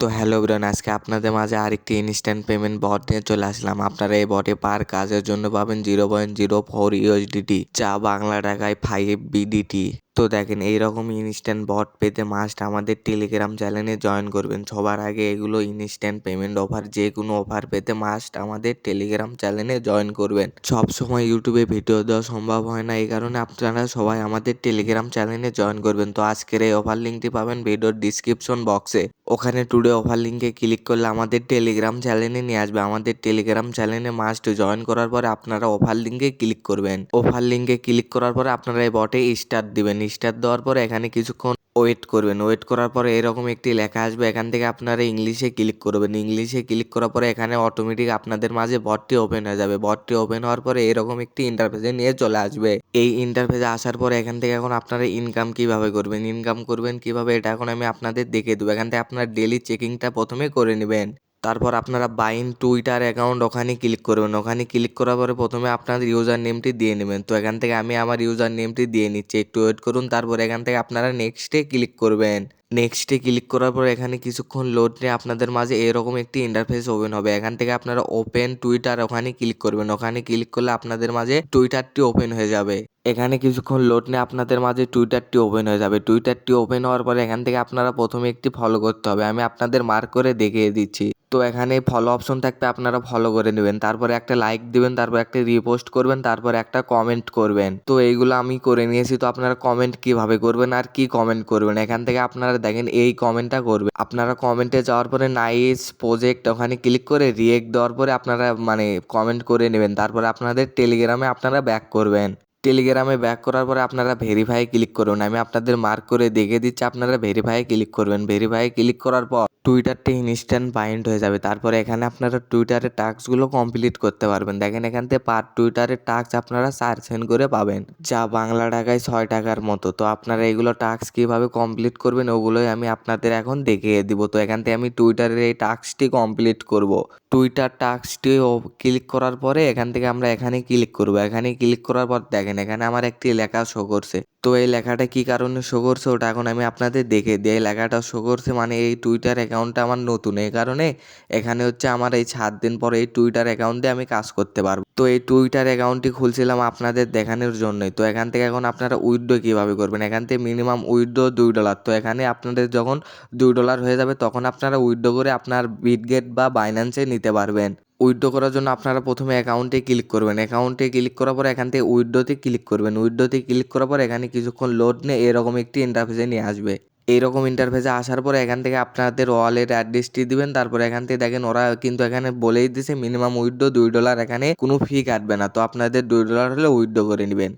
তো hello everyone, আজকে আপনাদের মাঝে আরেকটি ইনস্ট্যান্ট পেমেন্ট বট নিয়ে চলে আসলাম। আপনারা এই বটে পার কাজের জন্য পাবেন 0.04 ইউএসডিটি, যা বাংলা টাকায় 5 বিডিটি। তো দেখেন, এইরকম ইনস্ট্যান্ট বট পেতে মাস্ট আমাদের টেলিগ্রাম চ্যানেলে জয়েন করবেন। সবার আগে এগুলো ইনস্ট্যান্ট পেমেন্ট অফার, যে কোনো অফার পেতে মাস্ট আমাদের টেলিগ্রাম চ্যানেলে জয়েন করবেন। সব সময় ইউটিউবে ভিডিও দেওয়া সম্ভব হয় না, এই কারণে আপনারা সবাই আমাদের টেলিগ্রাম চ্যানেলে জয়েন করবেন। তো আজকের এই অফার লিঙ্কটি পাবেন ভিডিওর ডিসক্রিপশন বক্সে। ওখানে টুডে অফার লিঙ্কে ক্লিক করলে আমাদের টেলিগ্রাম চ্যানেলে নিয়ে আসবে। আমাদের টেলিগ্রাম চ্যানেলে মাস্ট জয়েন করার পরে আপনারা অফার লিঙ্কে ক্লিক করবেন। অফার লিঙ্কে ক্লিক করার পরে আপনারা এই বটে স্টার্ট দিবেন। স্টার্ট দেওয়ার পরে এখানে কিছুক্ষণ ওয়েট করবেন। ওয়েট করার পরে এরকম একটি লেখা আসবে, এখান থেকে আপনারা ইংলিশে ক্লিক করবেন। ইংলিশে ক্লিক করার পরে এখানে অটোমেটিক আপনাদের মাঝে বটটি ওপেন হয়ে যাবে। বটটি ওপেন হওয়ার পরে এরকম একটি ইন্টারফেসে নিয়ে চলে আসবে। এই ইন্টারফেসে আসার পরে এখান থেকে এখন আপনারা ইনকাম কিভাবে করবেন, কিভাবে এটা এখন আমি আপনাদের দেখিয়ে দেবো। এখান থেকে আপনারা ডেলি চেকিংটা প্রথমে করে নেবেন। তারপর আপনারা বাইন টুইটার অ্যাকাউন্ট ওখানে ক্লিক করবেন। ওখানে ক্লিক করার পরে প্রথমে আপনাদের ইউজার নেমটি দিয়ে নেবেন। তো এখান থেকে আমি আমার ইউজার নেমটি দিয়ে নিচ্ছি, একটু ওয়েট করুন। তারপর এখান থেকে আপনারা নেক্সটে ক্লিক করবেন। নেক্সটে ক্লিক করার পর এখানে কিছুক্ষণ লোড নিয়ে আপনাদের মাঝে এরকম একটি ইন্টারফেস ওপেন হবে। এখান থেকে আপনারা ওপেন টুইটার ওখানে ক্লিক করবেন। ওখানে ক্লিক করলে আপনাদের মাঝে টুইটারটি ওপেন হয়ে যাবে। এখানে কিছুক্ষণ লোড নিয়ে আপনাদের মাঝে টুইটারটি ওপেন হয়ে যাবে। টুইটারটি ওপেন হওয়ার পরে এখান থেকে আপনারা প্রথমে একটি ফলো করতে হবে। আমি আপনাদের মার্ক করে দেখিয়ে দিচ্ছি। তো এখানে ফলো অপশন থাকবে, আপনারা ফলো করে নেবেন। তারপরে একটা লাইক দিবেন, তারপর একটা রিপোস্ট করবেন, তারপর একটা কমেন্ট করবেন। তো এইগুলো আমি করে নিয়েছি। তো আপনারা কমেন্ট কিভাবে করবেন আর কি কমেন্ট করবেন, এখান থেকে আপনারা দেখেন এই কমেন্টটা করবেন। আপনারা কমেন্টে যাওয়ার পরে নাইস প্রজেক্ট ওখানে ক্লিক করে রিয়েক্ট দেওয়ার পরে আপনারা কমেন্ট করে নেবেন। তারপরে আপনাদের টেলিগ্রামে আপনারা ব্যাক করবেন। টেলিগ্রামে ব্যাক করার পরে আপনারা ভেরিফাই ক্লিক করুন। আমি আপনাদের মার্ক করে দেখে দিচ্ছি, আপনারা ভেরিফাই ক্লিক করবেন। ভেরিফাই ক্লিক করার পর টুইটারটি ইনস্ট্যান্ট বাইন্ড হয়ে যাবে। তারপরে এখানে আপনারা টুইটারের টাস্কগুলো কমপ্লিট করতে পারবেন। দেখেন এখান থেকে পার টুইটারের টাস্ক আপনারা 4 সেন্ট করে পাবেন, যা বাংলা টাকায় 6 টাকার মতো। তো আপনারা এগুলো টাস্ক কীভাবে কমপ্লিট করবেন ওগুলোই আমি আপনাদের এখন দেখিয়ে দিব। তো এখান থেকে আমি টুইটারের এই টাস্কটি কমপ্লিট করব। টুইটার টাস্কটি ক্লিক করার পরে এখান থেকে আমরা এখানে ক্লিক করব। এখানে ক্লিক করার পর দেখেন এখানে আমার একটি লেখা শো করছে। তো এই লেখাটা কি কারণে শো করছে ওটা এখন আমি আপনাদের দেখে দিই। এই লেখাটা শো করছে এই টুইটার অ্যাকাউন্টটা আমার নতুন, এই কারণে এখানে হচ্ছে আমার এই 7 দিন পরে এই টুইটার অ্যাকাউন্ট দিয়ে আমি কাজ করতে পারবো। তো এই টুইটার অ্যাকাউন্টটি খুলছিলাম আপনাদের দেখানোর জন্যই। তো এখান থেকে এখন আপনারা উইথড্র কীভাবে করবেন, এখান থেকে মিনিমাম উইথড্র $2। তো এখানে আপনাদের যখন $2 হয়ে যাবে তখন আপনারা উইথড্র করে আপনার বিটগেট বা বাইন্যান্সে নিতে পারবেন। উইথড্র করার জন্য আপনারা প্রথমে অ্যাকাউন্টে ক্লিক করবেন। অ্যাকাউন্টে ক্লিক করার পর এখান থেকে উইথড্রতে ক্লিক করবেন। উইথড্রতে ক্লিক করার পর এখানে কিছুক্ষণ লোড নিয়ে এরকম একটি ইন্টারফেসে নিয়ে আসবে। এইরকম ইন্টারফেসে আসার পরে এখান থেকে আপনাদের ওয়ালেট অ্যাড্রেসটি দিবেন। তারপর এখান থেকে দেখেন ওরা কিন্তু এখানে বলেই দিছে মিনিমাম উইথড্র $2, এখানে কোনো ফি কাটবে না। তো আপনাদের $2 হলে উইথড্র করে নেবেন।